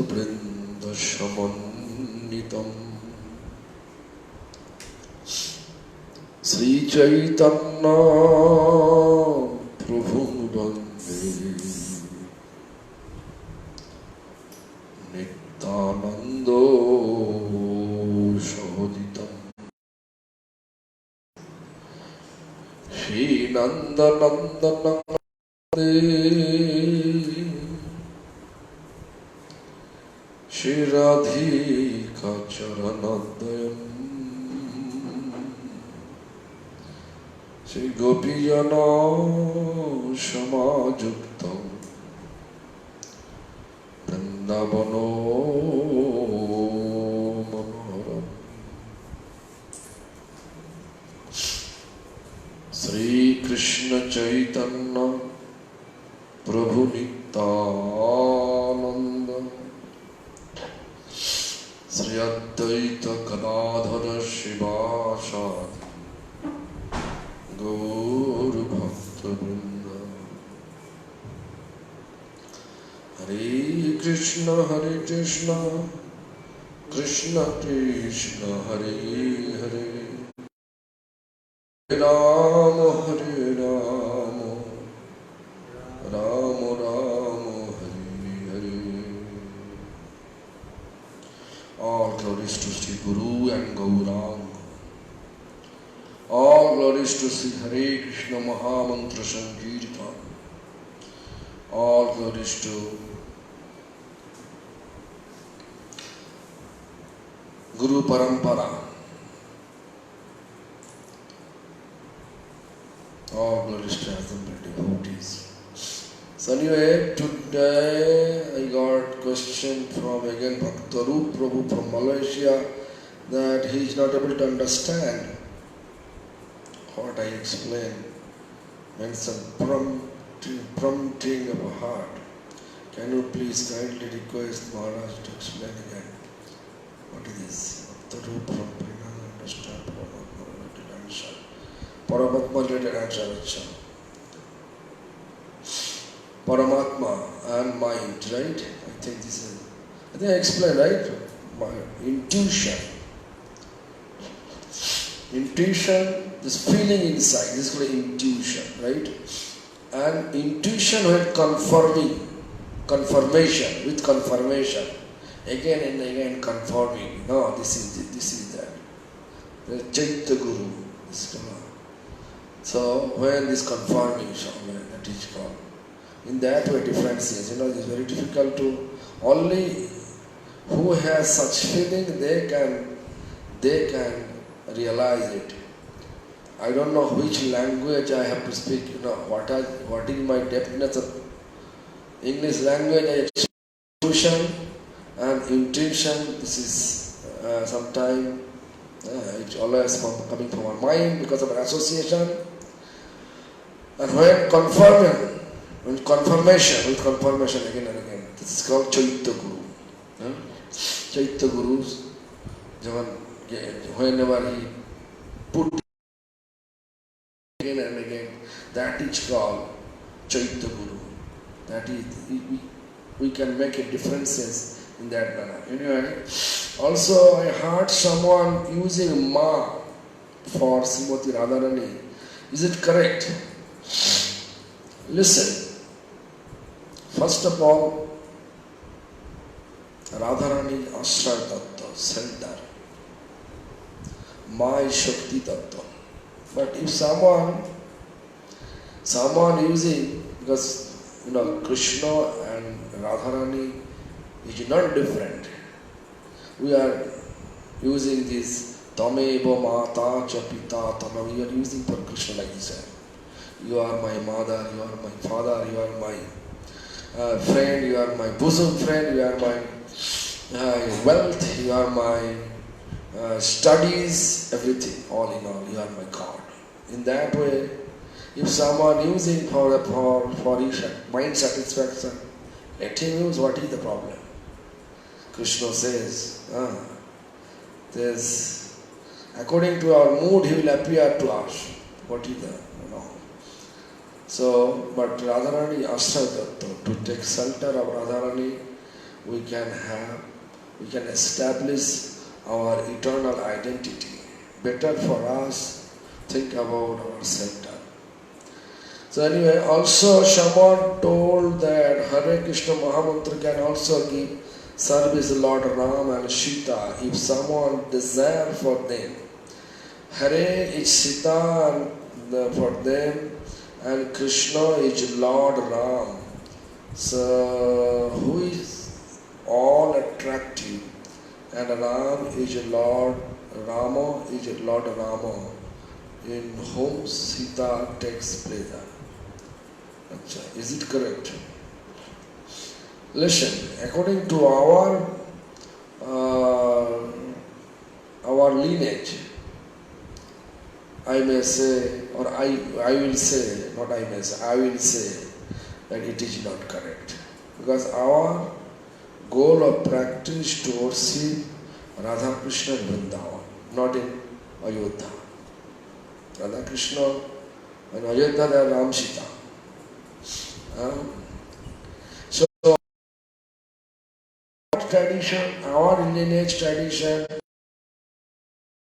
Brindasamanitam Sri Chaitanya Prabhu Bande Nityanando Sahoditam Shri Nanda Nandana Shri Radhika Charanadayam Shri Gopijana Samajuktam Vrindavano Manoharam Sri Krishna Chaitanya Prabhu Nityananda Sri Advaita Gadadhara Shivasadi Gaura Bhakta Vrinda Hare Krishna Krishna Krishna Hare Hare Hare Rama Rama Rama Hare Hare. All glories to Sri Guru and Gauranga. All glories to Sri Hare Krishna Mahamantra Sankirtan. All glories to Guru Parampara. All glories to assembled devotees. So anyway, today I got question from again Bhaktarup Prabhu from Malaysia that he is not able to understand what I explained. Mention prompting of a heart. Can you please kindly request Maharaj to explain again? What is this? Bhaktarup from Prinana understand Paramatma related answer. Paramatma related answer. Paramatma and mind, right? I think I explained, right? My intuition. Intuition, this feeling inside, this is called intuition, right? And intuition with confirmation, again and again confirming. No, this is that. The Chaitya Guru. So when this confirming, that is called. In that way differentiates. It is very difficult to, only who has such feeling, they can realize it. I don't know which language I have to speak, what is my depthness of English language, intuition and intention. This is sometimes it's always coming from our mind because of an association. And when confirmation again and again. This is called Chaitya Guru. Chaitya Gurus, whenever he put again and again, that is called Chaitya Guru. That is, we can make a differences in that manner. Anyway, also I heard someone using Ma for Srimati Radharani. Is it correct? Listen. First of all, Radharani Ashray Tattva, center. Ma is Shakti Tattva. But if someone using, because Krishna and Radharani is not different. We are using this Tameva Mata Cha Pita Tama. We are using for Krishna like he said. You are my mother, you are my father, you are my friend, you are my bosom friend, you are my wealth, you are my studies, everything, all in all, you are my God. In that way, if someone using for his mind satisfaction, let him use. What is the problem? Krishna says, according to our mood, he will appear to us. What is the, So, but Radharani Ashray Tattva, to take shelter of Radharani, we can have, we can establish our eternal identity. Better for us, think about our center. So anyway, also someone told that Hare Krishna Mahamantra can also give service Lord Ram and Sita if someone desire for them. Hare is Sita for them and Krishna is Lord Ram. So who is all attractive and Ram is Lord Rama is Lord Rama in whom Sita takes pleasure. Is it correct? Listen, according to our lineage, I may say, or I will say, not I may say, I will say that it is not correct. Because our goal of practice to worship Radha Krishna in Vrindavan, not in Ayodhya. Radha Krishna and Ayodhya they are Ram Sita. So our tradition, our lineage tradition,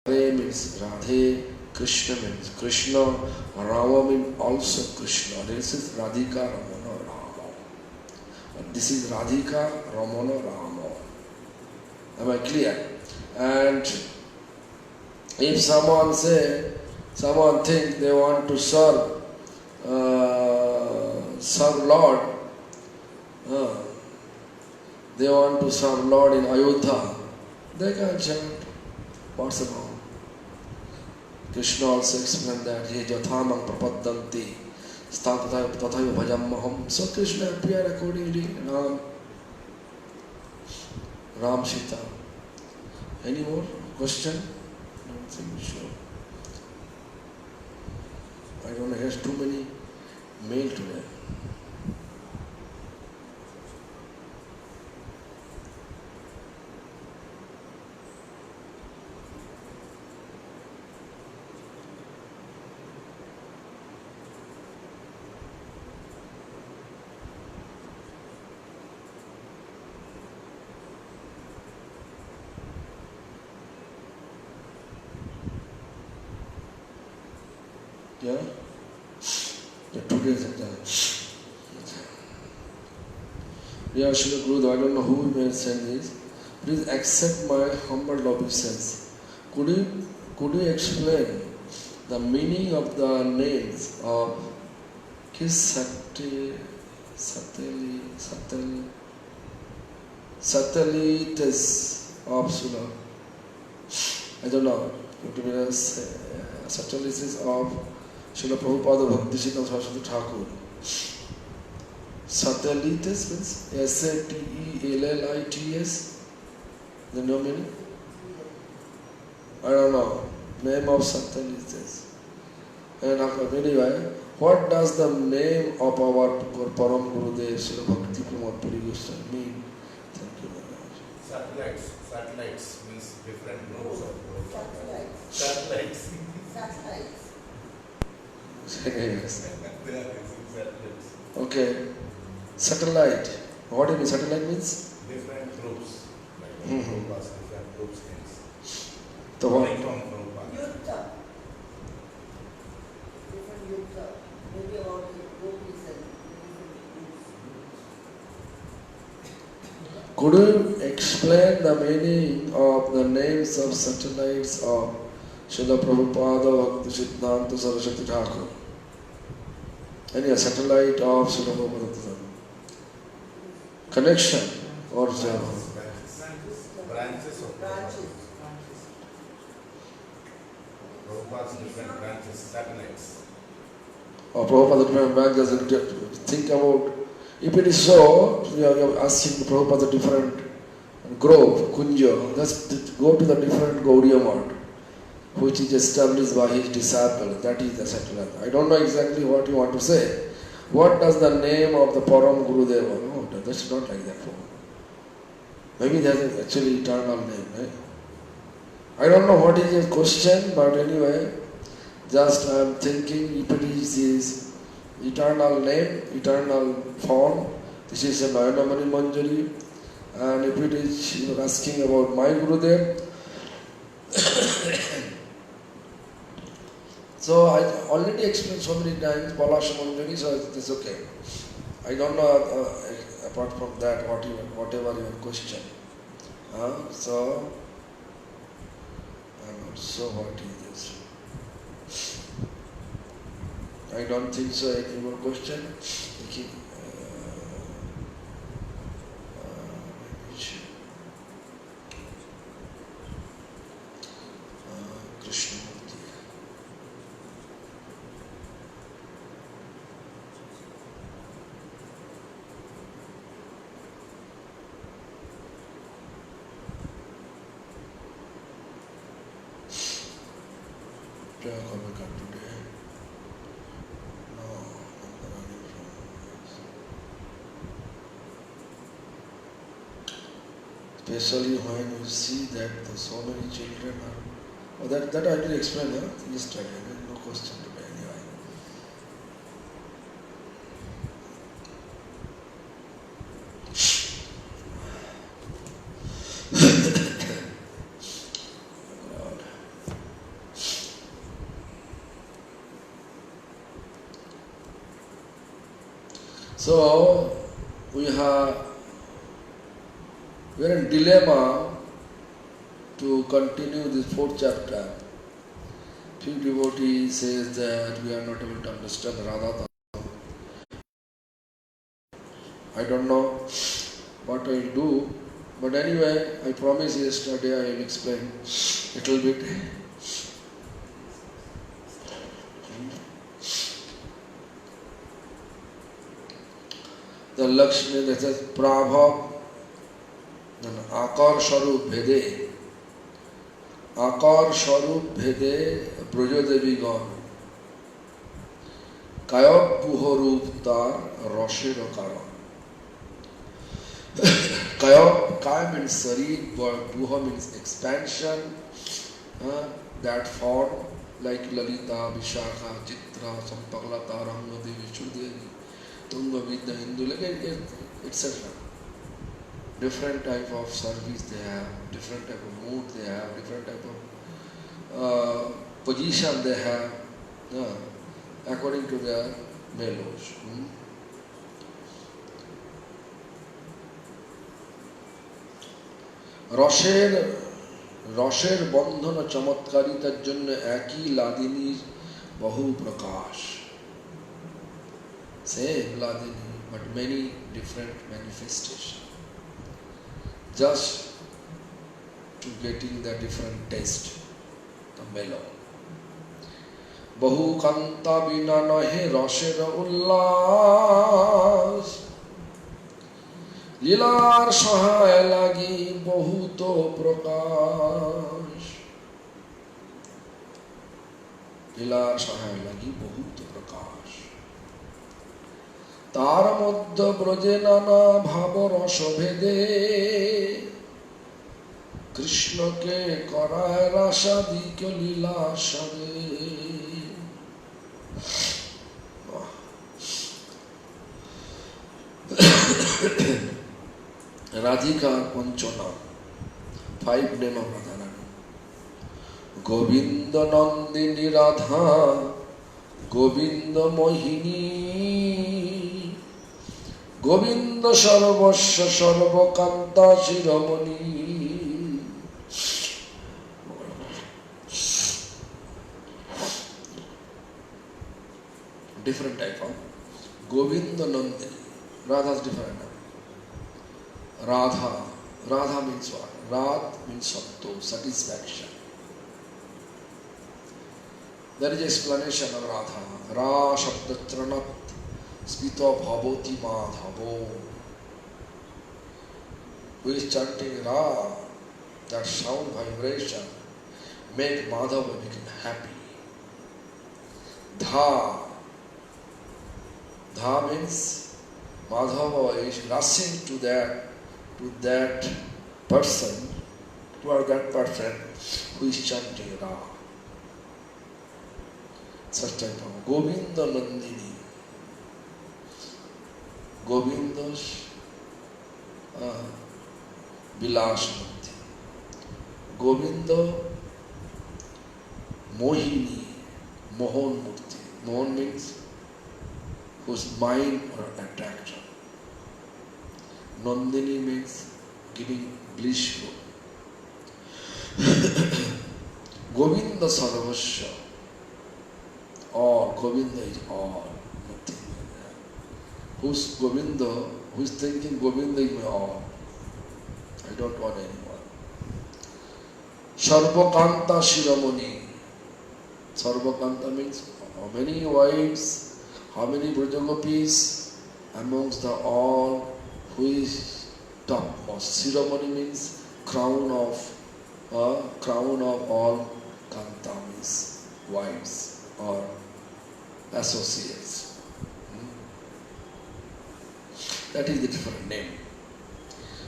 Radhe means Radhe, Krishna means Krishna, Rama means also Krishna. This is Radhika Ramana Rama. And this is Radhika Ramana Rama. Am I clear? And if someone think they want to serve Lord, they want to serve Lord in Ayodhya, they can chant. What's wrong? Krishna also explained that he jathamam prapaddanti statatayo bhajam maham. So Krishna appeared accordingly. Ram Sita. Any more question? I don't think so. I don't know, there's too many mail today. Yeah? Yeah, 2 days at that. Yeah, Srila Gurudev, I don't know who may send this. Please accept my humble obeisance. Could you explain the meaning of the names of Satellite of Sula? I don't know. It means satellites of Srila Prabhupada Bhaktisiddhanta Saraswati Thakur. Satellites means Satellits. The no meaning? I don't know. Name of satellites. And anyway, what does the name of our Param Gurudev Srila Bhakti Pramod Puri Goswami mean? Thank you very much. Satellites means different groups of satellites. Yes. They are using satellites. Okay. Satellite. What do you mean? Satellite means? Different groups. Like Mm-hmm. different groups things. The what? Coming from Prabhupada. Yutta. Different yutta. Maybe about the gopis and different. Could you explain the meaning of the names of satellites of Srila Prabhupada Bhaktisiddhanta Saraswati Thakur? Any satellite of Srila Prabhupada Bhaktisiddhanta? Connection or Java? Branches of Branches. Prabhupada's different branches, satellites. Or Prabhupada different branches? Think about, if it is so, you are asking the Prabhupada different grove, Kunja, just go to the different Gaudiya Math, which is established by his disciple. That is the satellite. I don't know exactly what you want to say. What does the name of the Param Gurudeva? No, that's not like that. Maybe there's actually eternal name. Right? I don't know what is your question, but anyway, just I am thinking if it is his eternal name, eternal form. This is a Nayanamani Manjari, And if it is you are asking about my Gurudev, so I already explained so many times Palash Manjari, so it's okay. I don't know apart from that whatever your question. So I'm not sure what is this. I don't think so. Any more question? Maybe Krishnamurti. Prayer Kavaka today. No, Nandarani from especially when you see that so many children are. Oh, that I did explain yesterday. No question to me anyway. Lord. So we are in dilemma to continue this fourth chapter. Few devotees says that we are not able to understand Radha Tattva. I don't know what I will do, but anyway, I promised yesterday I will explain a little bit. The Lakshmi, that is Prabhav, then Akar Sharup Bhede. Akar Sharup Bhede Brajadevi Gan. Kayab Puharup Tar Rosher Karan. Kaya means Sarir, Puha means expansion, that form like Lalita, Vishakha, Chitra, Sampaklata, Ramnadevi, Chudevi, Tunga Vidya, Hindu, etc. Different type of service they have, different type of mood they have, different type of position they have, according to their mellows. রসের বন্ধন চমৎকারিতার জন্য একই লাদিনীর বহু প্রকাশ same ladini but many different manifestations just to getting the different taste the mellow বহু কান্তা বিনা নহে রসের উল্লাস লীলার সহায় লাগি বহুত প্রকাশ লীলার সহায় লাগি বহুত প্রকাশ তার মধ্যে ব্রজে নানা ভাব রস ভেদে কৃষ্ণকে করায় রাসাদিক লীলা সাদে Radhika Panchana, 5 name of Radharani. Govinda Nandini Radha, Govinda Mohini, Govinda Sarvasya Sarvakanta Shiramani. Different type of Govinda Nandini. Radha's different. Radha means what? Rad means santosh, satisfaction. There is explanation of Radha. Ra shabda tranat spito bhavoti madhavo. Who is chanting Ra, that sound vibration, make Madhava become happy. Dha means Madhava is rushing to that person, toward that person who is chanting Ra. Such type of Govinda Nandini. Vilas Murti. Govinda, Mohini, Mohan Murti. Mohan means whose mind or attraction. Nandini means giving blissful. Govinda Sarvasya. All. Govinda is all. Nothing like that. Who's Govinda? Who is thinking Govinda is my all? I don't want anyone. Sarvakanta Shiramani. Sarvakanta means how many wives, how many Brajagopis amongst the all, who is topmost. Shiramani means crown of all Kanta means wives or associates. That is the different name.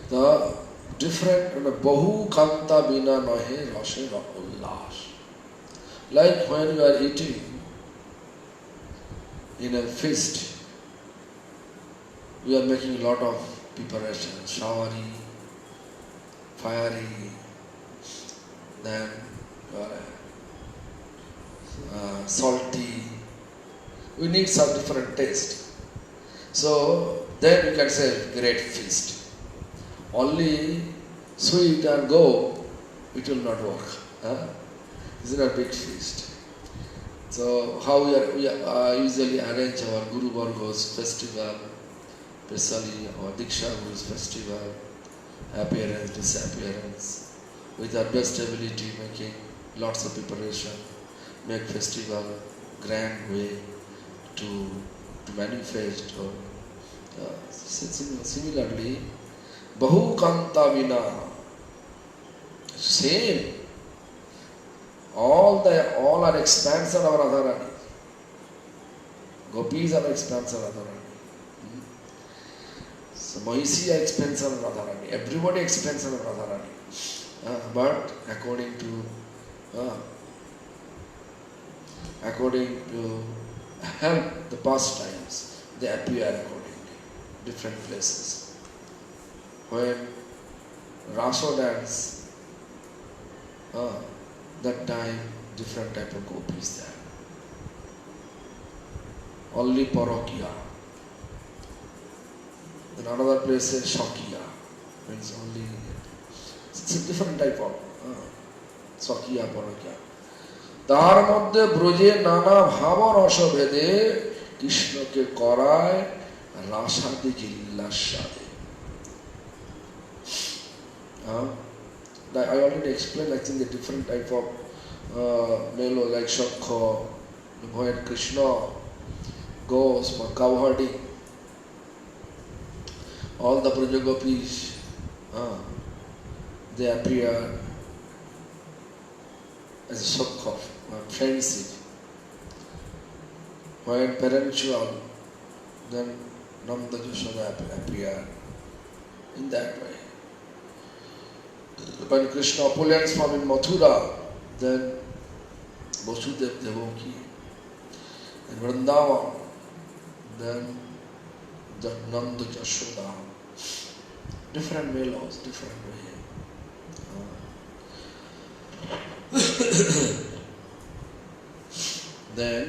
The different Bahu Kanta Bina Nahe Rashe Ullas. Like when you are eating in a feast, we are making a lot of preparation, showery, fiery, then salty. We need some different taste. So then you can say great feast. Only sweet and go, it will not work. This is not a big feast. So how we usually arrange our Guru Varga's festival, especially our Diksha Guru's festival, appearance, disappearance, with our best ability, making lots of preparation, make festival grand way to manifest. Or similarly, Bahu Kanta Vina, same. All are expansion of Radharani. Gopis are expansion of Radharani. So Mahisi are expansion of Radharani. Everybody expansion of Radharani. But according to help the pastimes, they appear accordingly, different places. When Raso dance, that time different type of gopis there. Only Parokia. In another place is Shakiya, means only. It's a different type of Shakiya, Parokia. তার মধ্যে ব্রজে নানা ভাব রস ভেদে কৃষ্ণকে করায় রাসাদি কিল্লাসাদে। I already explained, I think, the different type of melo like Shakha, when Krishna goes for cow herding, all the Brajagopis, they appear as a Shakha, friendship. When parental, then Nanda Yashoda appear in that way. When Krishna opulence from in Mathura, then Vasudev Devaki. And Vrindavan, then the Nanda Yashoda. Different melos, different way. Then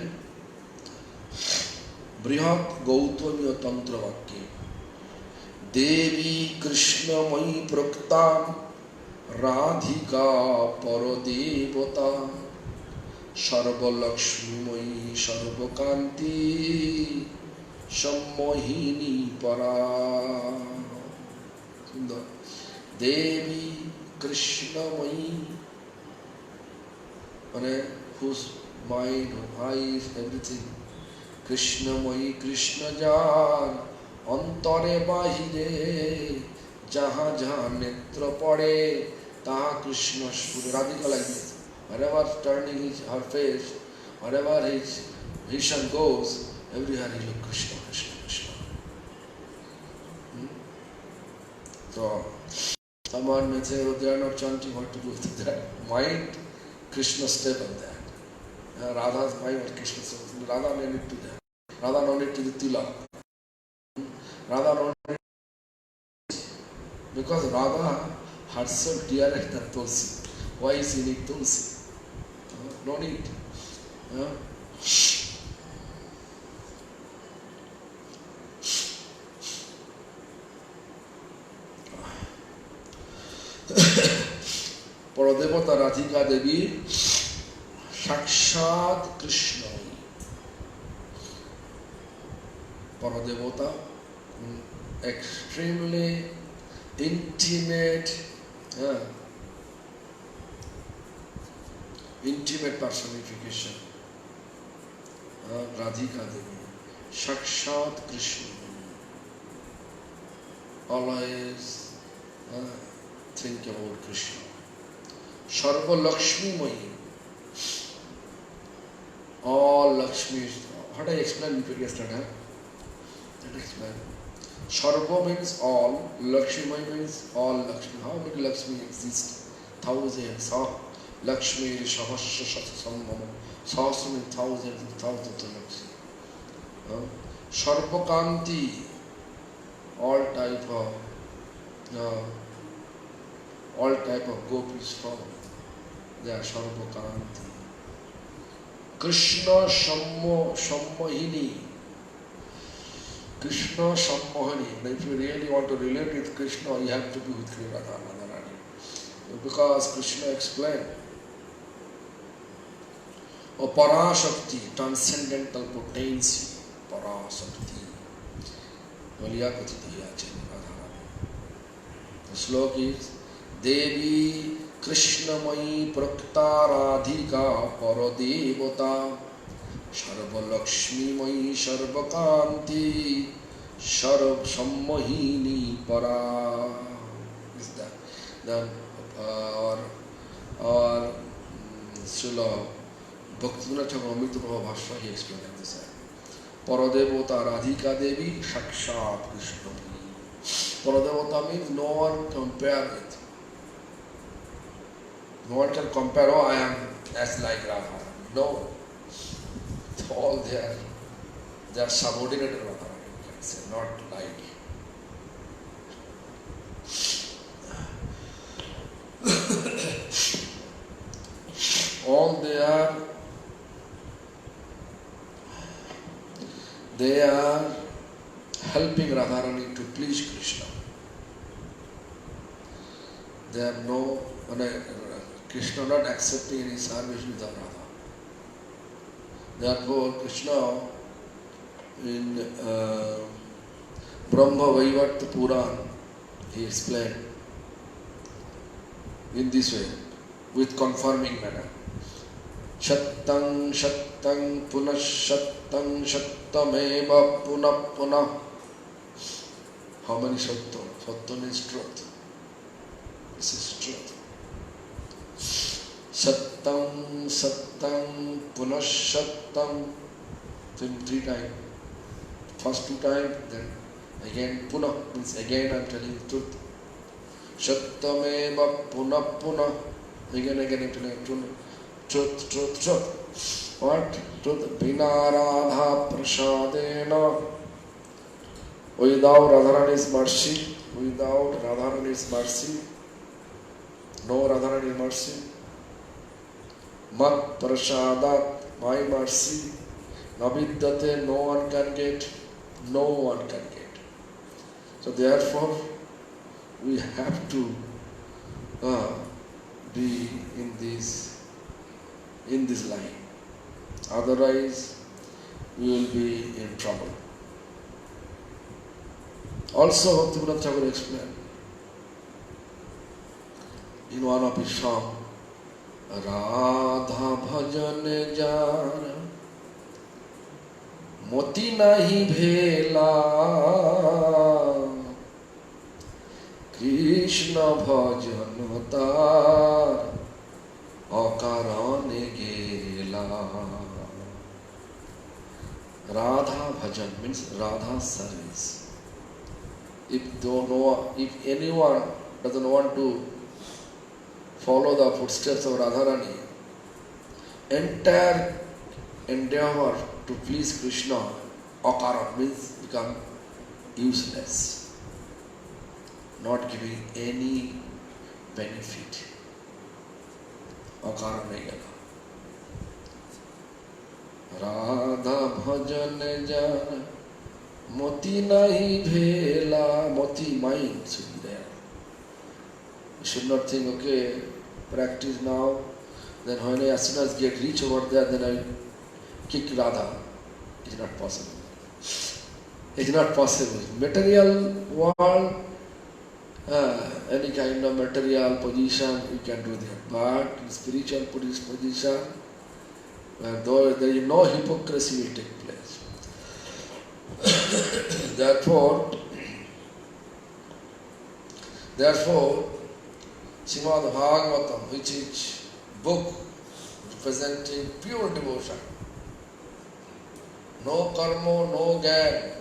Brihat Gautamiya Tantra Vakya. Devi Krishna Mai Praktam Radhika Paradevata Sarvalakshmimai Sarvakanti Sammohini Para. Devi Krishna Mai, whose mind, eyes, everything. Krishna Mai, Krishna Jan, Antare Bahire, Jaha Jaha Netra Pade, Taha Krishna Shpura. Radhika like this. Wherever turning her face, wherever his vision goes, everywhere he looks Krishna, Krishna, Krishna. So, someone may say, oh, they are not chanting, what to do with that? Mind, Krishna step on that. Radha's mind was Krishna step. Radha no need to that. Radha no need to the tila. Radha no need, because Radha herself dearer than Tulsi. Why is he need Tulsi? No need. Paradevata Radhika Devi Sakshat Krishna. Paradevata, extremely intimate personification. Radhika Devi, Sakshat Krishna. Always think about Krishna. Sarva Lakshmi Mahi. All Lakshmi. How do I explain it yesterday? Let me explain. Sarva means all, Lakshmi means all Lakshmi. How many Lakshmi exist? Thousands. Lakshmi, Sahasra, Satasamama. Sahasra means thousands and thousands of Lakshmi. Sarva Kanti, all type of gopis from they are Sarva Kanti. Krishna Sammahini. Krishna Sammahini. If you really want to relate with Krishna, you have to be with Radharani. Because Krishna explained, Parashakti, transcendental potency, Parashakti. The slok is Devi Krishnamayi Prakta Radhika Paradevata Sarva Lakshmi Mayi Sarva Kanti Sarva Sammahini Para. Is that? Then or Srila Bhaktivinoda Thakur Amrita Prabha Bhashya, he explained like this. Paradevata Radhika Devi Sakshat Krishna. Paradevata means no one compare with. No one can compare, oh I am as like Radha. No. All they are subordinate to Radha, you can say, not like. All they are helping Radharani to please Krishna. They are no, Krishna not accepting any service without Radha. Therefore, Krishna in Brahma Vaivarta Puran, he explained in this way, with confirming manner. Shattang Shattang Punah Shattang Shattameva Punah Punah. How many Shattam? Shattam is truth. This is truth. Sattam, Sattam, Punah Sattam. So 3 times. First 2 times, then again Punah means again I am telling the truth. Shattameva Punah Punah. Again I am telling truth. Truth. What? Truth. Bina Radha Prasadena. Without Radharani's mercy, no Radharani's mercy. Mat Prasadat, my mercy. Navidyate, no one can get. So therefore, we have to be in this line. Otherwise, we will be in trouble. Also, Bhaktivinoda Thakur explained in one of his songs, Radha bhajan jar moti nahi bhela Krishna bhajan tar akarane gela. Radha bhajan means Radha service. If anyone doesn't want to follow the footsteps of Radharani, entire endeavor to please Krishna, akara means become useless, not giving any benefit. अकारण नहीं गया राधा भजन जान मोती नहीं भेला मोती mind should be there. You should not think, okay, practice now, then when I as soon as get reach over there, then I kick Radha. It's not possible. It's not possible. Material world, any kind of material position, you can do that. But in spiritual position, though there is no hypocrisy will take place. Therefore, Srimad Bhagavatam, which is book representing pure devotion, no karma, no gyan.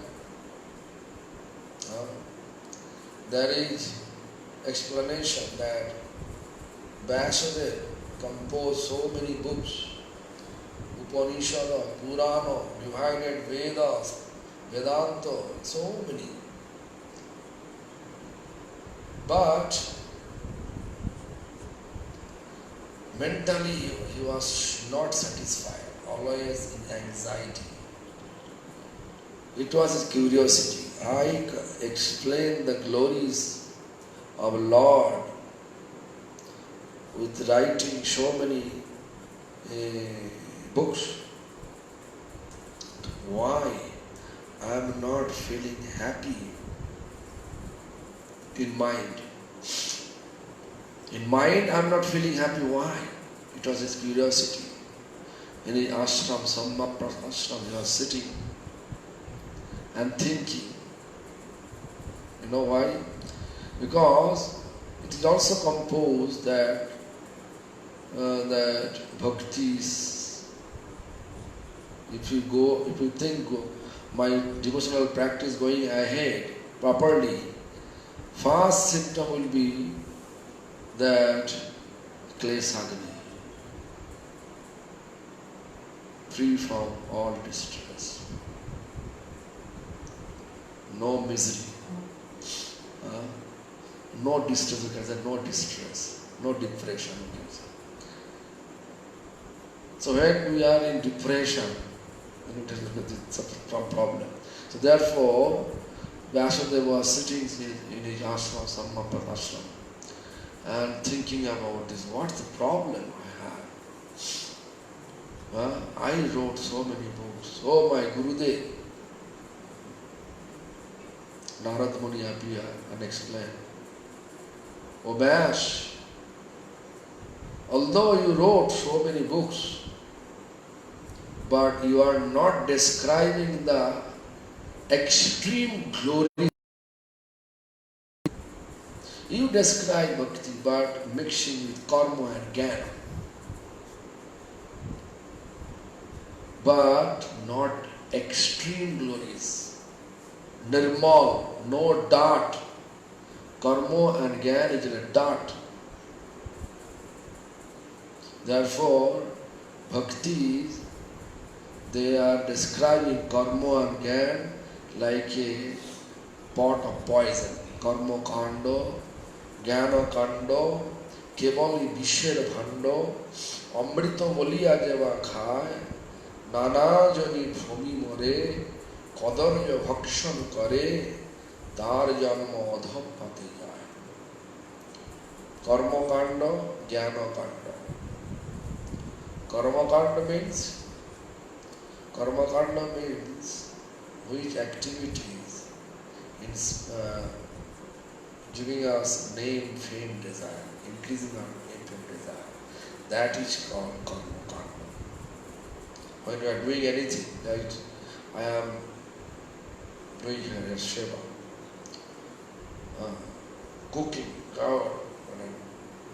There is explanation that Vyasadeva composed so many books, Upanishad, Purana, divided Vedas, Vedanta, so many. But mentally he was not satisfied, always in anxiety. It was his curiosity. I explained the glories of Lord with writing so many books. Why I am not feeling happy in mind? In mind I am not feeling happy. Why? It was his curiosity. In his ashram, Sammaprasth ashram, he was sitting and thinking. You know why? Because it is also composed that bhaktis, if you think my devotional practice going ahead properly, first symptom will be that klesagni, free from all distress, no misery. No distress, you can say no distress, no depression, you can say. So when we are in depression, it's a problem. So therefore, Vyasadeva was sitting in his ashram, Sammaprasth ashram, and thinking about this. What's the problem I have? I wrote so many books. Oh, my Gurudev, Narad Muni appeared and explained, "O Vyas, although you wrote so many books, but you are not describing the extreme glory. You describe bhakti, but mixing with karma and jnana, but not extreme glories. Nirmal, no dot. Karma and jnana is in a dot. Therefore, bhakti, they are describing karma and jnana like a pot of poison. Karma kando, jnana kando, kevali bisher bhando, amrito boliya jeva khaye, nana jani bhumi more, kadarya bhakshan kare, তার জন্ম অধঃপতে যায় কর্মকাণ্ড জ্ঞানকাণ্ড কর্মকাণ্ড means which activities is giving us name, fame, desire, increasing our name, fame, desire. That is called karmakanda. When you are doing anything, like I am doing here a seva, cooking,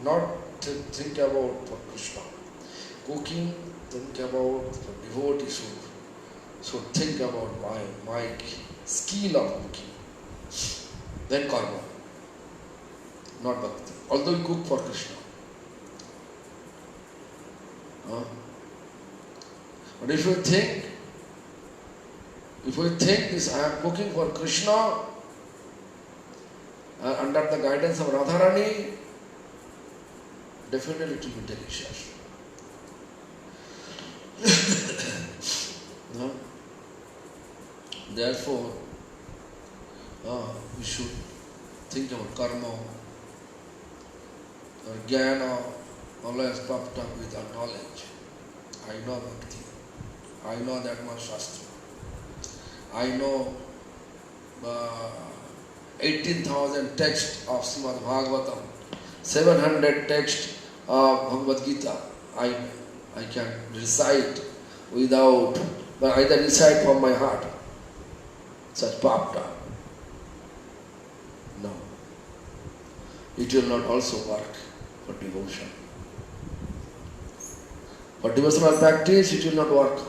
not think about for Krishna. Cooking, think about the devotee should think about my skill of cooking. Then karma, not bhakti. Although you cook for Krishna. But if you think this, I am cooking for Krishna, under the guidance of Radharani, definitely it will be delicious. No? Therefore, we should think about karma or jnana, always puffed up with our knowledge. I know bhakti. I know that much shastra. I know 18,000 texts of Srimad Bhagavatam, 700 texts of Bhagavad Gita. I can recite without, but either recite from my heart. Such popped up. No. It will not also work for devotion. For devotional practice, it will not work.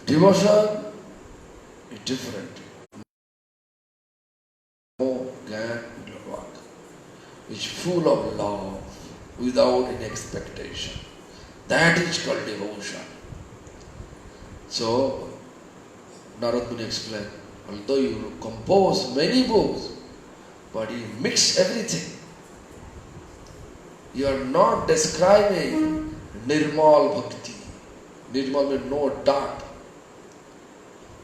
Devotion is different. No gyan will not work. It's full of love, without any expectation. That is called devotion. So, Narad Muni explained, although you compose many books, but you mix everything. You are not describing Nirmal Bhakti. Nirmal means no dark,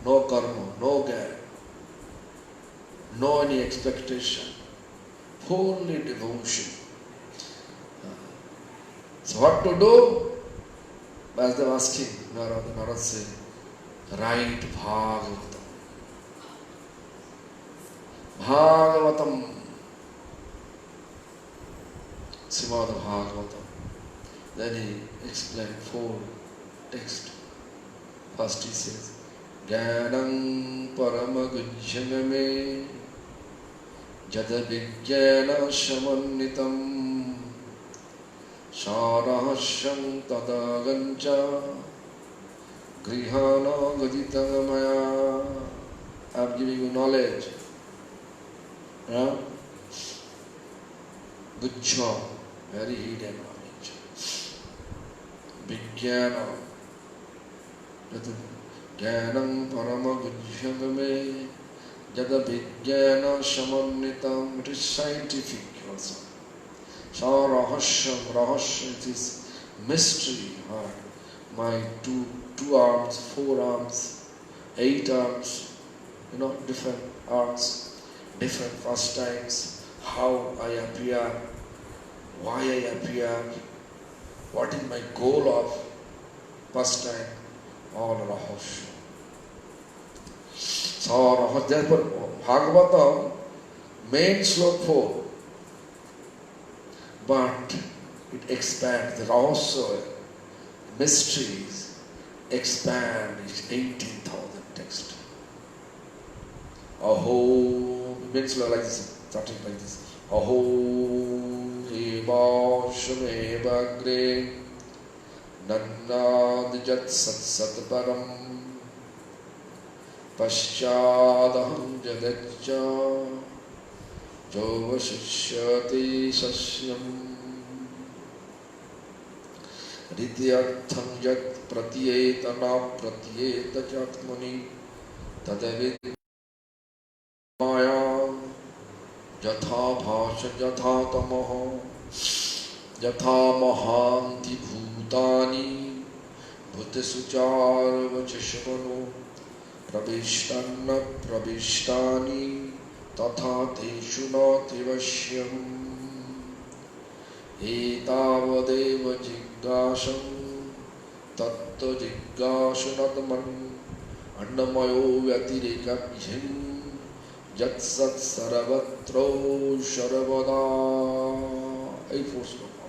no karma, no gyan, no any expectation, fully devotion. So what to do? As they were asking, Narad said, write Bhagavatam. Bhagavatam. Srimad Bhagavatam. Then he explained 4 texts. First he says, Jnanam paramagujyaname jadavijnana shamannitam Sharahashyam tadagancha grihana gaditamaya. I am giving you knowledge. Guccha, very hidden knowledge. Vijnana, Jnanam paramagujyagame jada vijnana shamannitam. It is scientific also. Sarahashyam, rahasya, it is mystery. My two arms, 4 arms, 8 arms, different arms, different pastimes, how I appear, why I appear, what is my goal of pastime, all rahasya. So, therefore, Bhagavatam, main slok 4. But it expands, the rahasya, mysteries, expand, it's 18,000 texts. Aho, means like this, starting like this. Aho, eva shamevagre, nannadjat sat param, paschadaham jadaccha, jovashishyati sasyam. Rityartham yat pratyetana pratyeta jatmani tadavid maya yatha bhasha yatha tamaha yatha mahanti bhutani bhutasuchar vachishvano pravishtanna pravishtani tatha teshu nati vashyam etavadeva jigyasam tattva jigyasunatman annamayo vyatirekabhyam yat sat sarvatro sarvada. 8 sloka.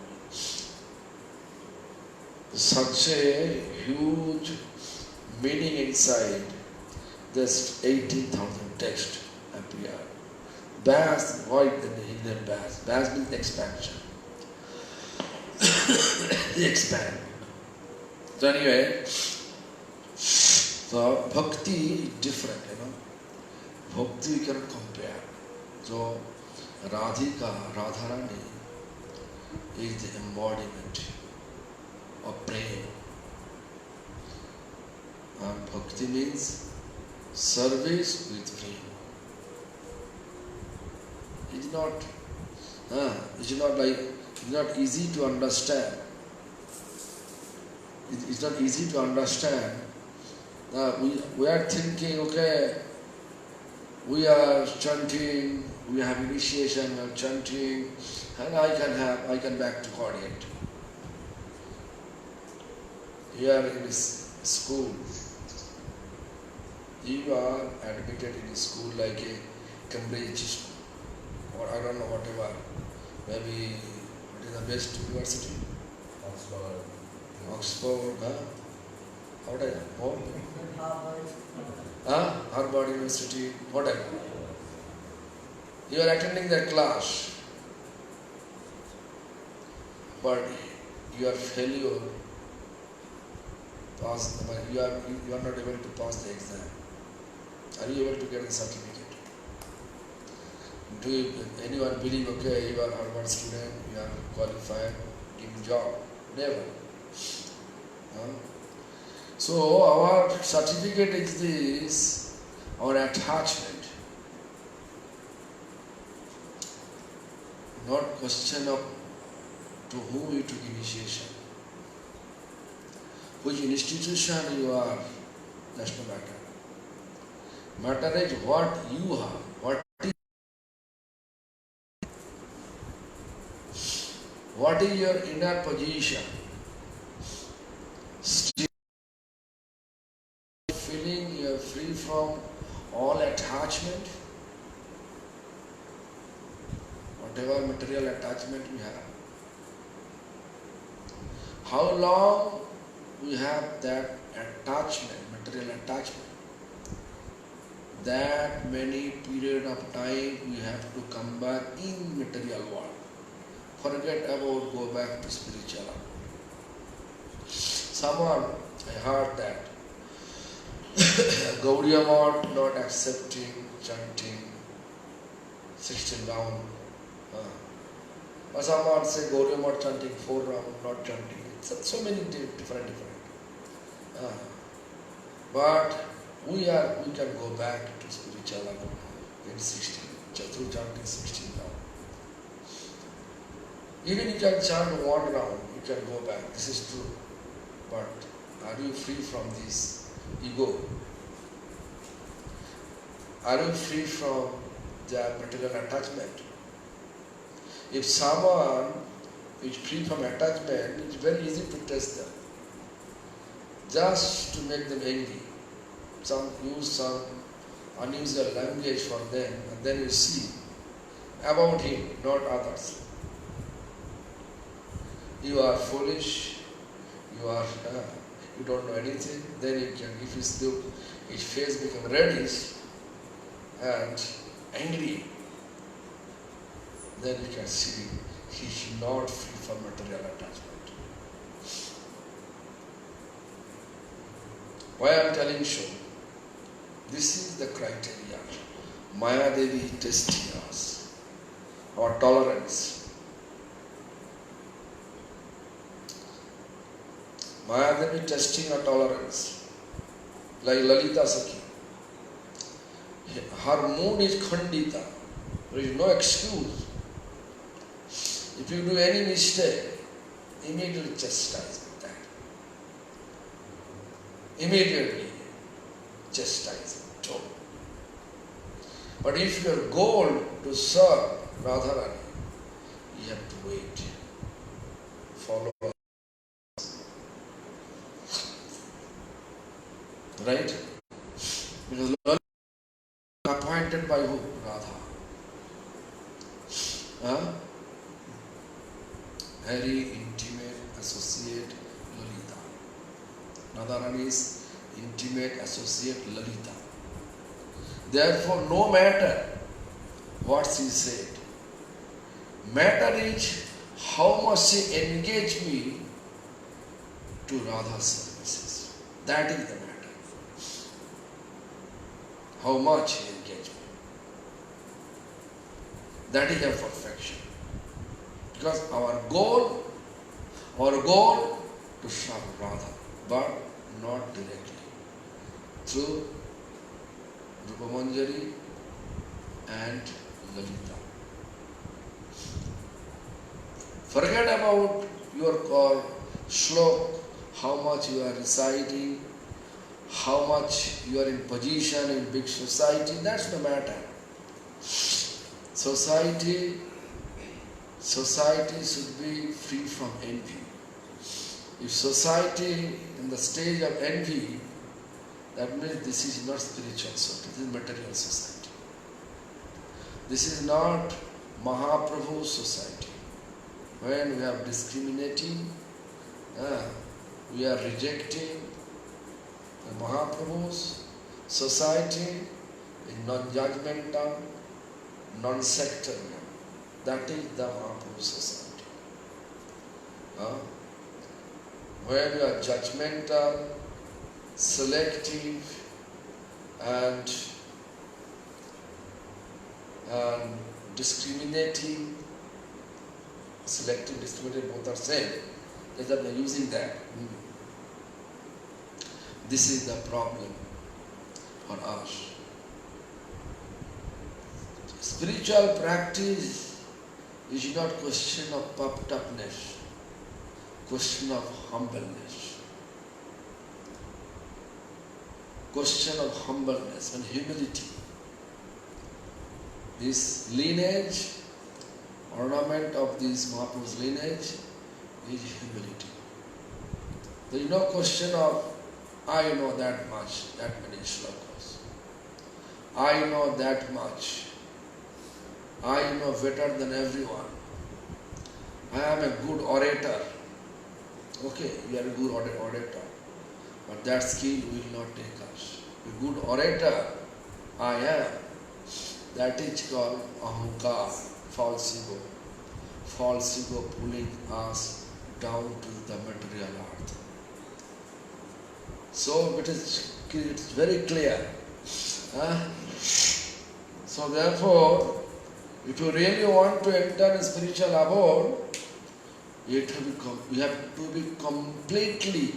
Such a huge meaning inside this 18,000 texts appear. Bas, why the Indian Bas? Bas means expansion. They expand. So anyway, so bhakti is different, Bhakti we cannot compare. So Radhika, Radharani is the embodiment of prema. And bhakti means service with prema. It's not, it's not easy to understand. It's not easy to understand. We are thinking, okay, we are chanting, we have initiation, we are chanting, and I can back to coordinate. Here in this school, you are admitted in a school like a Cambridge or I don't know whatever, maybe what is the best university? Oxford. Oxford, what is it? Oh, Harvard. Harvard University, whatever. You are attending that class, but your failure you are not able to pass the exam. Are you able to get a certificate? Do anyone believe, okay, you are a Harvard student, you are qualified, give job? Never. So our certificate is this, our attachment. Not question of to whom you took initiation. Which institution you are, that's no matter. Matter is what you have, what is your inner position. Still feeling you are free from all attachment, whatever material attachment we have. How long we have that attachment, material attachment, that many period of time we have to come back in material world. Forget about go back to spiritual world. Someone, I heard that Gaudiya Math not accepting chanting 16 round. Or someone say Gaudiya Math chanting 4 round, not chanting. So many different. But we can go back to spiritual level in 16, through chanting 16 round. Even you can chant 1 round, you can go back. This is true. But are you free from this ego? Are you free from the material attachment? If someone is free from attachment, it's very easy to test them. Just to make them angry. Use some unusual language for them, and then you see about him, not others. You are foolish, you don't know anything, then you can, if his face become reddish and angry, then you can see he is not free from material attachment. Why I am telling you? This is the criteria. Maya Devi testing us, our tolerance. Maya Devi testing our tolerance. Like Lalita Sakhi. Her mood is khandita. There is no excuse. If you do any mistake, immediately chastise with that. Immediately chastise. But if your goal to serve Radharani, you have to wait. Follow. Right? Because Lord is appointed by who? Radha. Very intimate associate Lalita. Radharani's intimate associate Lalita. Therefore, no matter what she said, matter is how much she engaged me to Radha's services. That is the matter. How much she engaged me. That is her perfection. Because our goal to serve Radha, but not directly. Through Rupa Manjari and Lalita. Forget about your shlok, how much you are reciting, how much you are in position in big society, that's the matter. Society should be free from envy. If society in the stage of envy, that means this is not spiritual society, this is material society. This is not Mahaprabhu's society. When we are discriminating, we are rejecting the Mahaprabhu's society is non-judgmental, non-sectarian. That is the Mahaprabhu's society. When you are judgmental, selective, and discriminating, selective, discriminating, both are same. They are using that. This is the problem for us. Spiritual practice is not question of puffed upness, question of humbleness. Question of humbleness and humility. This lineage, ornament of this Mahaprabhu's lineage is humility. There is no question of, I know that much, that many shlokas. I know that much. I know better than everyone. I am a good orator. Okay, you are a good orator. But that skill will not take us. A good orator, I am. That is called ahankar, false ego. False ego pulling us down to the material earth. So it's very clear. So therefore, if you really want to enter a spiritual abode, you have to be completely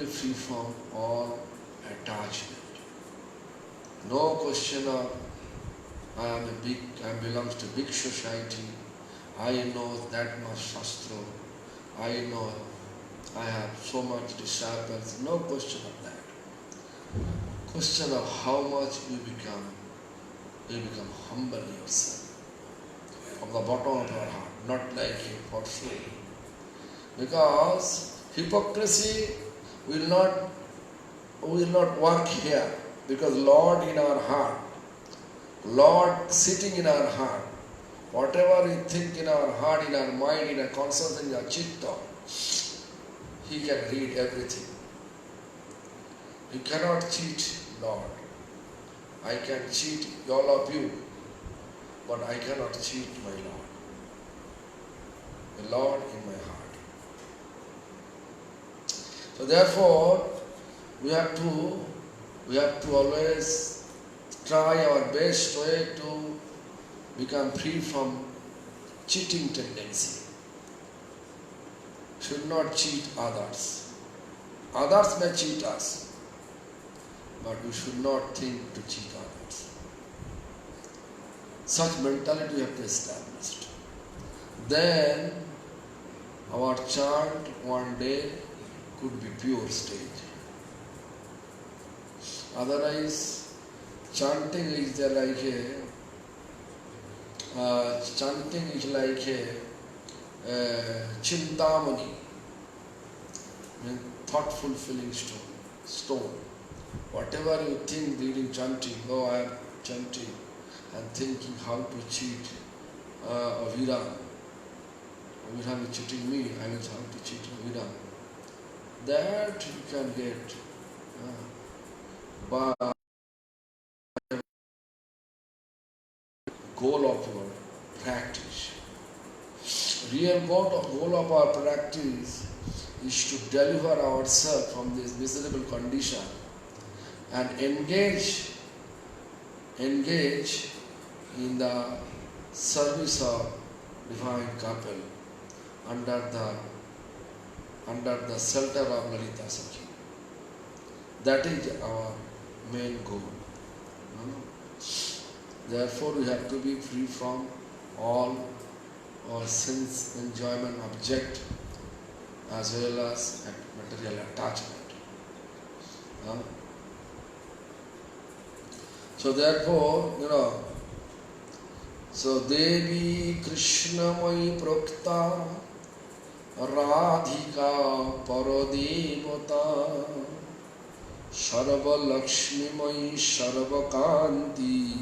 free from all attachment. No question of I belong to big society, I know that much Shastra, I know I have so much disciples. No question of that. Question of how much you become humble yourself from the bottom of your heart, not like a for show. Because hypocrisy will not work here, because Lord in our heart, Lord sitting in our heart, whatever we think in our heart, in our mind, in our consciousness, in our chitta, He can read everything. You cannot cheat Lord. I can cheat all of you, but I cannot cheat my Lord. The Lord in my heart. So therefore, we have to always try our best way to become free from cheating tendency. Should not cheat others. Others may cheat us, but we should not think to cheat others. Such mentality we have to establish. Then our chant one day could be pure stage. Otherwise, chanting is like a chintamani, thoughtful filling stone. Whatever you think during chanting, I am chanting and thinking how to cheat Aviram. Aviram is cheating me, I will how to cheat Aviram. That you can get by goal of your practice. Real goal of our practice is to deliver ourselves from this miserable condition and engage in the service of divine couple under the shelter of Lalita Sakhi. That is our main goal. Therefore, we have to be free from all our sense enjoyment object as well as material attachment. Huh? So therefore, so Devi Krishnamai Prokta Radhika Paradevata Sarva Lakshmimai Sarva Kanti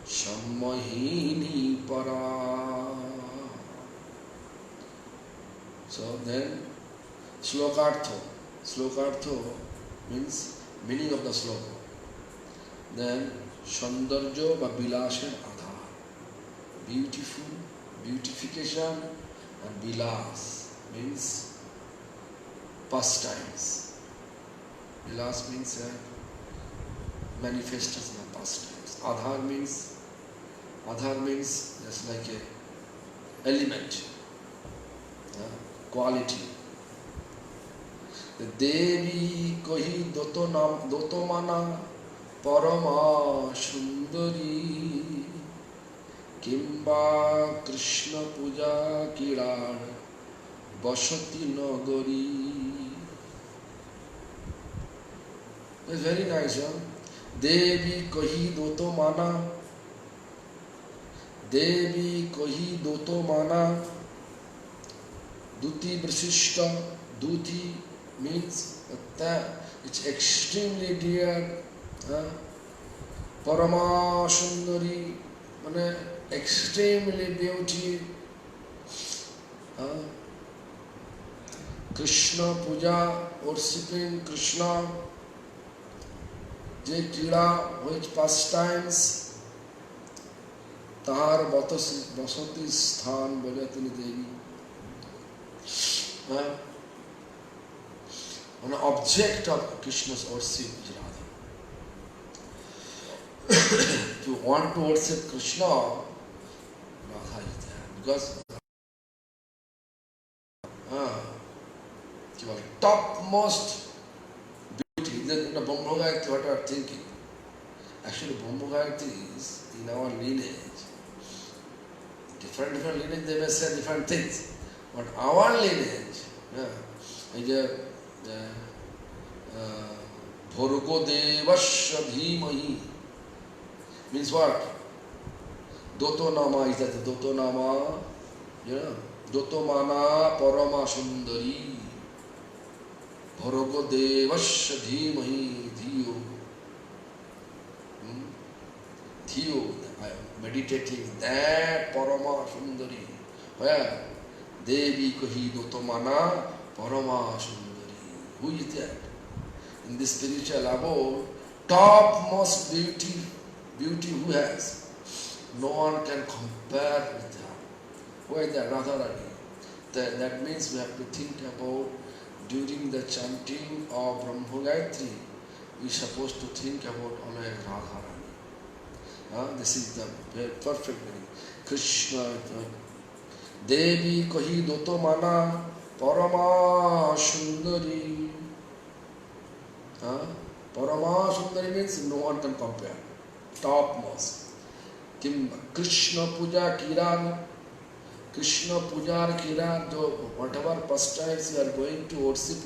Sammahini Para. So then Slokartho means meaning of the sloka. Then Saundarjo বা বিলাসের আধার, beautiful, beautification, and bilas means pastimes. Bilas means manifestation of pastimes. Adhar means just like a element, quality. The Devi kohi doto mana Parama Sundari Kimba Krishna Puja Kiran Basati Nagari. That's very nice, huh? Devi Kahi Doto Mana. Devi Kahi Doto Mana. Duti Brasishta. Duti means it's extremely dear. Parama Sundari, extremely beauty. Krishna Puja, worshipping Krishna. Je Kira, which pastimes. Tahar Basati Sthan Bhagatini Devi. An object of Krishna's worship is Radha. If you want to worship Krishna, Radha is there. Because topmost beauty, then Brahma Gayatri, what are thinking? Actually, Brahma Gayatri is in our lineage. Different lineage, they may say different things. But our lineage, is Bhurgo Devasya Dhimahi. Means what? Doto Nama is that Doto Nama, Doto Mana Parama Sundari. Bhurgo Devasya Dhimahi Dhiyo. Dhiyo, I am meditating that Parama Sundari. Where? Devi Kahi Doto Mana Parama Sundari. Who is that? In this spiritual abode, topmost beauty who has? No one can compare with her. Who is that? Radharani. That means we have to think about during the chanting of Brahma Gayatri, we are supposed to think about always Radharani. This is the perfect meaning. Krishna, Devi Kahi Doto Mana Parama Sundari. Parama Sundari means no one can compare. Topmost. Krishna Puja Kiran. Krishna Puja Kiran, whatever pastimes you are going to worship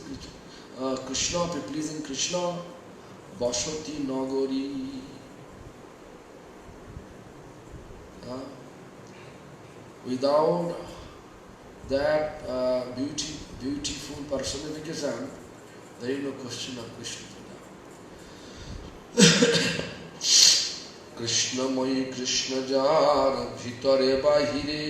Krishna, be pleasing Krishna, Basati Nagari. Without that beautiful personification, there is no question of Krishna Puja. Krishnamai Krishna jar bhitare bahire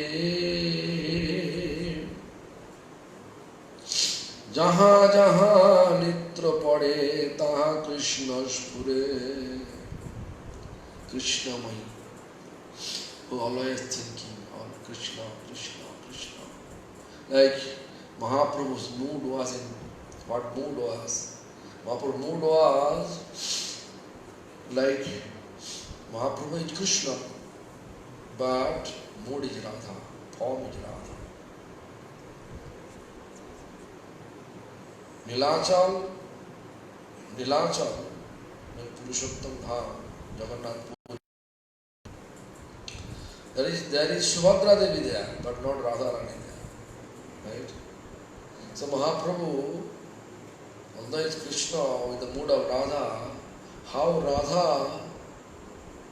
jaha jaha nitra pade taha Krishna spure. Krishnamai, who always thinking on Krishna, Krishna, Krishna. Like Mahaprabhu's mood was in, what mood was? Mahaprabhu's mood was like Mahaprabhu is Krishna, but mood is Radha, form is Radha. Nilachal, Purushottam Dham, Jagannath Puri. There is Subhadra Devi there, but not Radharani there. Right? So Mahaprabhu, although it's Krishna with the mood of Radha, how Radha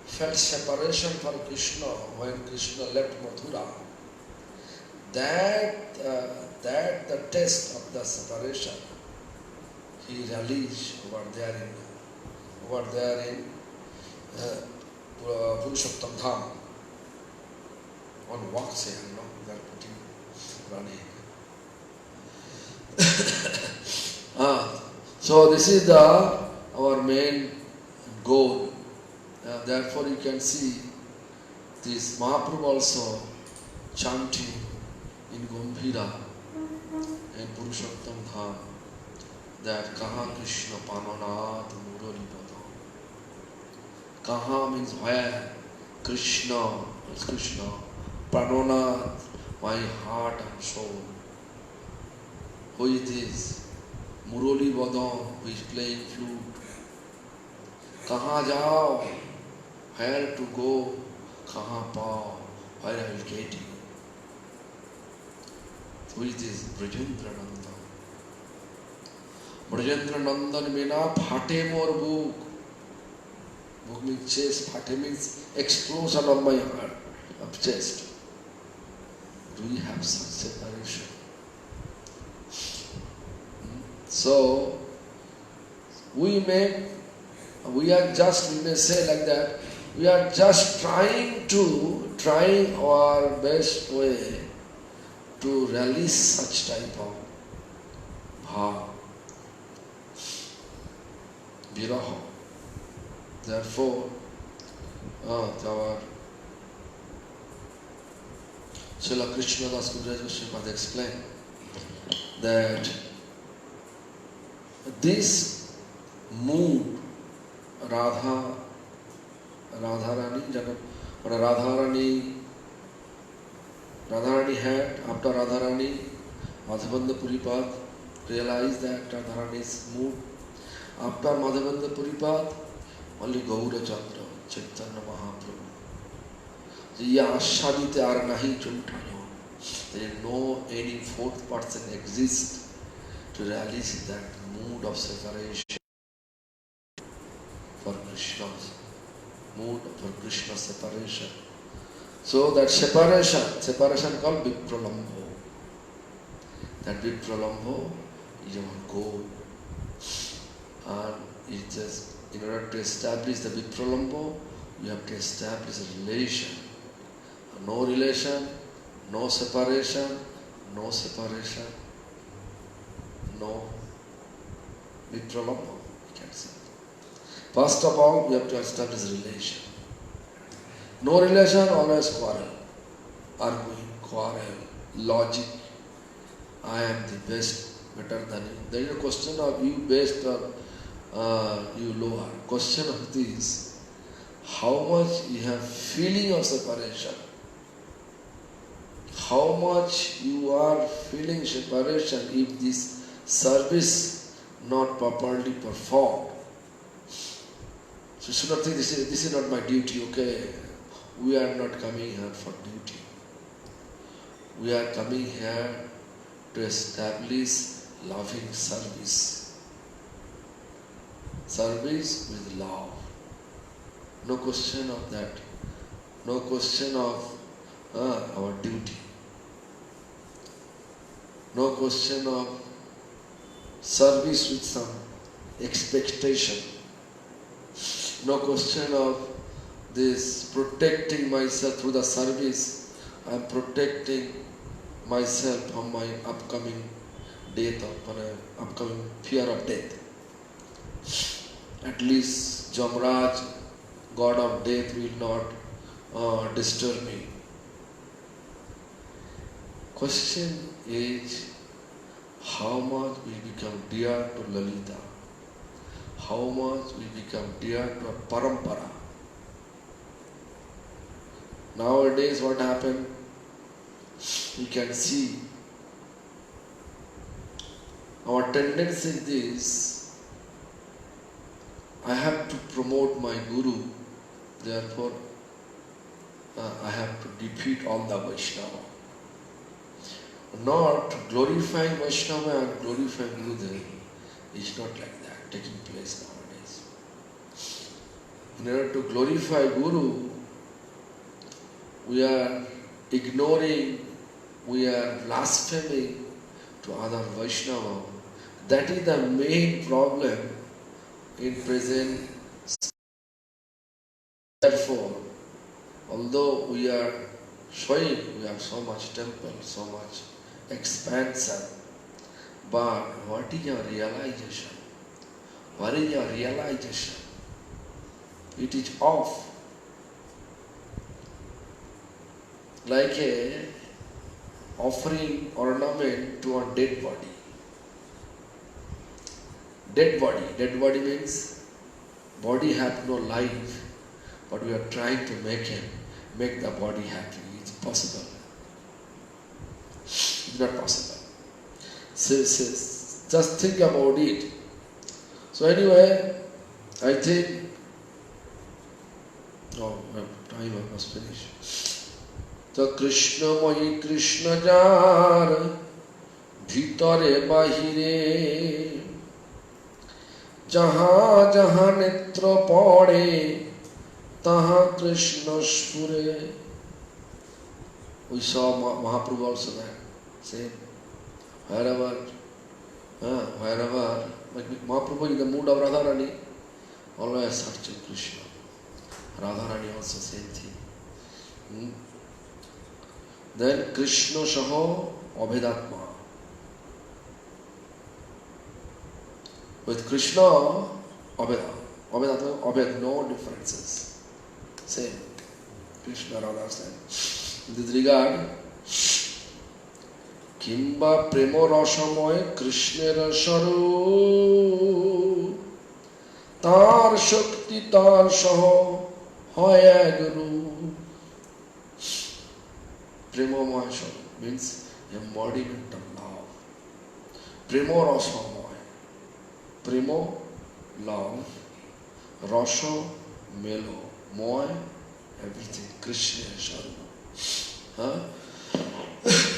felt separation from Krishna when Krishna left Mathura, that the test of the separation he realized over there in Purushottam Dham on Vaksya, they are putting running. So this is our main goal. Therefore you can see this Mahaprabhu also chanting in Gambhira in Purushottam Dham that Kaha Krishna Pananath Murali Pada. Kaha means where? Krishna is Krishna. Pananath, my heart and soul. Who is this? Murali Pada, who is playing flute. Kaha jao? Where to go? Kaha pao? Where I will get you? Who is this? Brajendra Nandan. Brajendra Nandan meena phate mor book. Book means chest, phate means explosion of my heart, of chest. Do we have such separation? So, we may say like that, we are just trying our best way to release such type of bhav, viraha. Therefore, our Srila Krishna Das Kaviraj Goswami explained that this mood, Radharani, had, after Radharani, Madhavendra Puripad realized that Radharani's mood. After Madhavendra Puripad, only Gaura Chandra, Chaitanya Mahaprabhu. ये आशादित are नहीं चुंठायो. There is no any fourth person exists to realize that mood of separation for Krishna's mood for Krishna's separation. So that separation called Vipralambho. That Vipralambho is our goal. And it just, in order to establish the Vipralambho, you have to establish a relation. No relation, no separation, no Vipralambho, you can say. First of all, you have to establish relation. No relation, always quarrel, arguing, quarrel, logic. I am the best, better than you. There is a question of you best or you lower. Question of this, how much you have feeling of separation. How much you are feeling separation if this service not properly performed. So you should not think this is not my duty, okay? We are not coming here for duty. We are coming here to establish loving service. Service with love. No question of that. No question of our duty. No question of service with some expectation. No question of this protecting myself through the service. I am protecting myself from my upcoming death, upcoming fear of death. At least Jamraj, God of death, will not disturb me. Question is, how much we become dear to Lalita? How much we become dear to a parampara? Nowadays what happened? You can see our tendency is this: I have to promote my guru, therefore I have to defeat all the Vaishnava. Not glorifying Vaishnava and glorifying Gurudev is not like that taking place nowadays. In order to glorify Guru, we are ignoring, we are blaspheming to other Vaishnava. That is the main problem in present. Therefore, although we are showing we have so much temple, so much expansion, but what is your realization? What is your realization? It is off. Like a offering ornament to a dead body. Dead body means body have no life, but we are trying to make the body happy. It's possible. It's not possible. So, just think about it. So anyway, I think, time I must finish. So Krishna Mohi Krishna Jar Bhitare Bahire Jaha Jaha Netra Pade Taha Krishna Spure. We saw Mahaprabhu also there. Same. Wherever, like Mahaprabhu in the mood of Radharani, always searching Krishna. Radharani also same thing. Then Krishna Shaho Abhedatma. With Krishna, Abhed, no differences. Same. Krishna, Radha, same. In this regard, Kimba Premo Rashamoy Krishna Rasharu Tar Shakti Tar Shaho Hoya Guru. Premomoy Sharu means embodiment of love. Premo Rashamoy. Premo, love. Rasha, melo. Moy, everything. Krishna Sharu.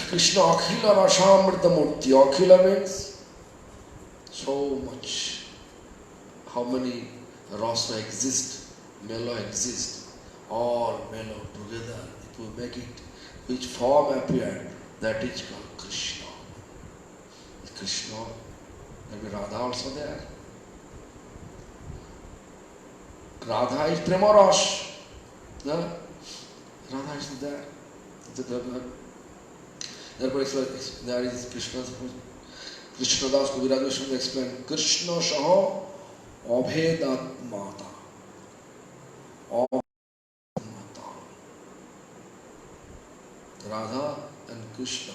Krishna Akhila Rashamrita Murti. Akhila means so much. How many rasa exist, melo exist, all melo together. It will make it, which form appeared, that is called Krishna. Krishna, there will be Radha also there. Radha is Premaras. Radha is there. Therefore, there is Krishna's Krishna Das Kaviraj Goswami explained Krishna Shaho Abhedatmata. Radha and Krishna,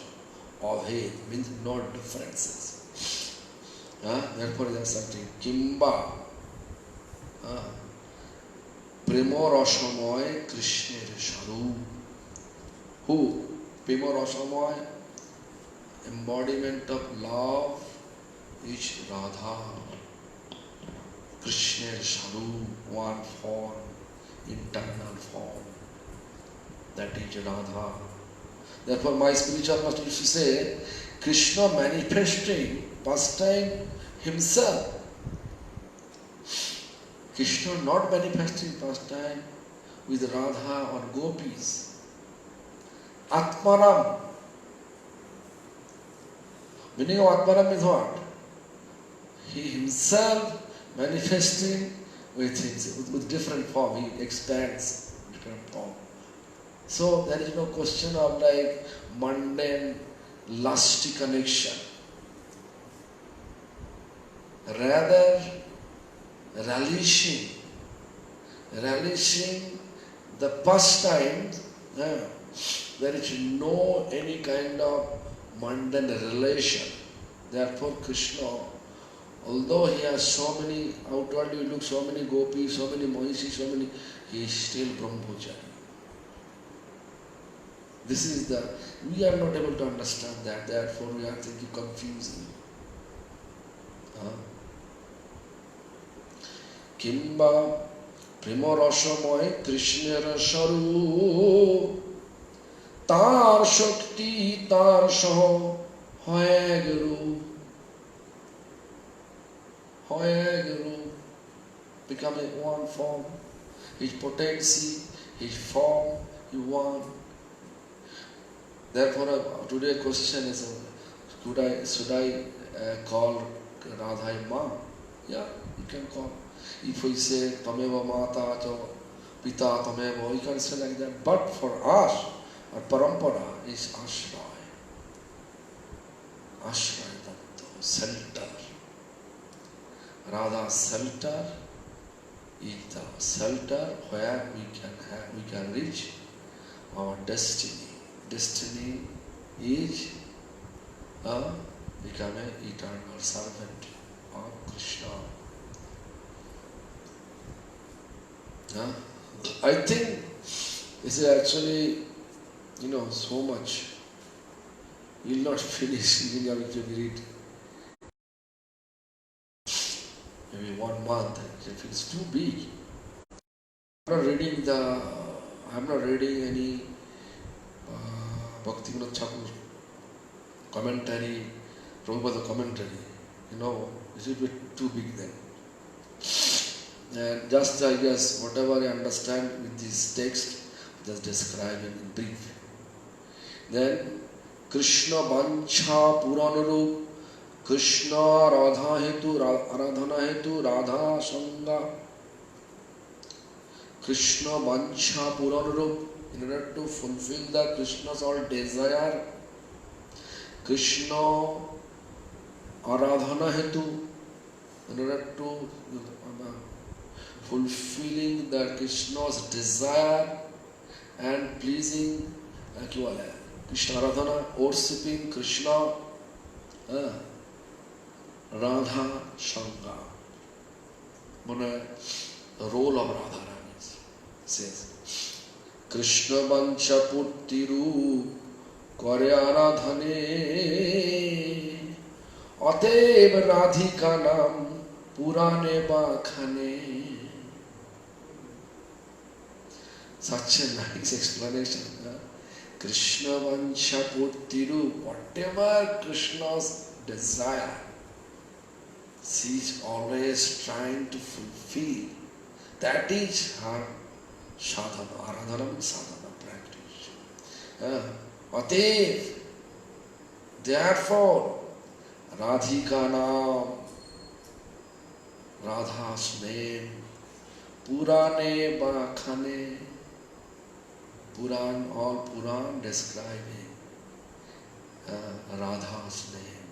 Abhed means no differences. Therefore, there is something Kimba Premo Rashamoy Krishna Sharu. Who? Premo Rashamoy, embodiment of love is Radha. Krishna Sharu, one form, internal form. That is Radha. Therefore, my spiritual master used to say, Krishna manifesting pastime himself. Krishna not manifesting pastime with Radha or gopis. Atmaram. Meaning of Atmaram is what? He himself manifesting with different form. He expands different form. So there is no question of like mundane, lusty connection. Rather, relishing the pastimes. There is no any kind of mundane relation. Therefore, Krishna, although he has so many, outwardly look so many gopis, so many Mahisi, so many, he is still Brahmachari. This is we are not able to understand that, therefore we are thinking confusing. Kimba প্রেম রসময় কৃষ্ণের স্বরূপ, তার শক্তি তার সহ হয় এক রূপ, হয় এক রূপ, become a one form. His potency, his form, he one. Therefore, today's question is, should I call Radha Ma? Yeah, you can call. If we say Tameva Mata to Pita Tameva, you can say like that. But for us, our parampara is Ashray. Ashray Datta, shelter. Radha's shelter is the shelter where we can reach our destiny. Destiny is become an eternal servant of Krishna. I think this is actually, so much. You will not finish even if you read maybe 1 month. It feels too big. I'm not reading any Bhaktivinoda Thakur commentary, Prabhupada commentary. It's a bit too big then. And just I guess whatever I understand with this text, just describe it in brief. Then Krishna Vancha Puranarup, Krishna Radha Hetu, Aradhana Hetu, Radha Sangha. Krishna Vancha Puranarup, in order to fulfill the Krishna's all desire. Krishna Aradhana Hetu, in order to fulfilling the Krishna's desire and pleasing Krishna Aradhana, worshipping Krishna, Radha Sangha. The role of Radharani says, Krishna Vancha Purtiru Kare Aradhane Atev Radhika Nam Purane Bakhane. Such a nice explanation. Krishna Vancha Purtiru, whatever Krishna's desire, she is always trying to fulfill. That is her sadhana, aradhanam sadhana practice. Atev, therefore, Radhika Naam, Radha's name, Purane Bakhane, all Puran describing Radha's name.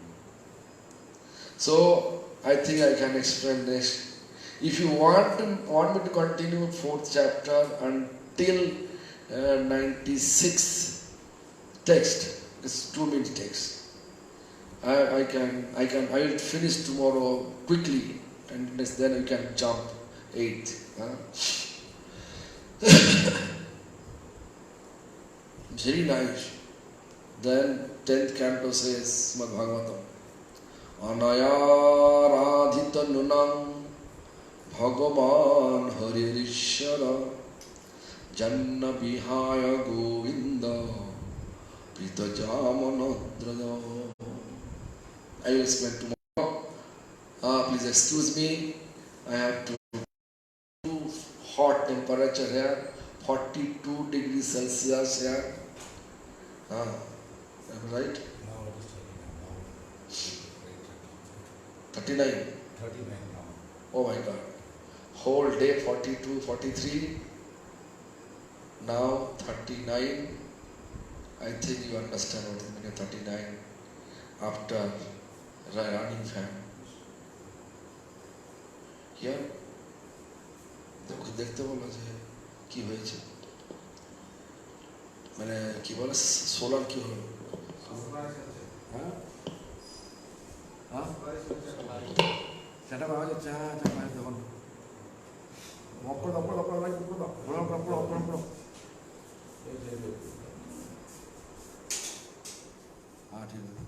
So I think I can explain next. If you want me to continue 4th chapter until 96th text, it's 2-minute text. I will finish tomorrow quickly, and then you can jump 8th. Very nice. Then 10th canto says Srimad Bhagavatam, Anayaradhita nunam Bhagavan Haririshara Janna Vihaya Govinda Pita Jamanadrada. I will spend tomorrow. Please excuse me. I have too hot temperature here, 42 degrees Celsius here. Am I right? Now it is 39. 39 now. Oh my God. Whole day 42, 43. Now 39. I think you understand what is the meaning of 39 after running fan. Here, দেখতে বলো যে কি হয়েছে, মানে কি বলে solar কি হলো, হ্যাঁ হ্যাঁ সেটা পাওয়া যাচ্ছে, হ্যাঁ দেখুন হ্যাঁ ঠিক আছে।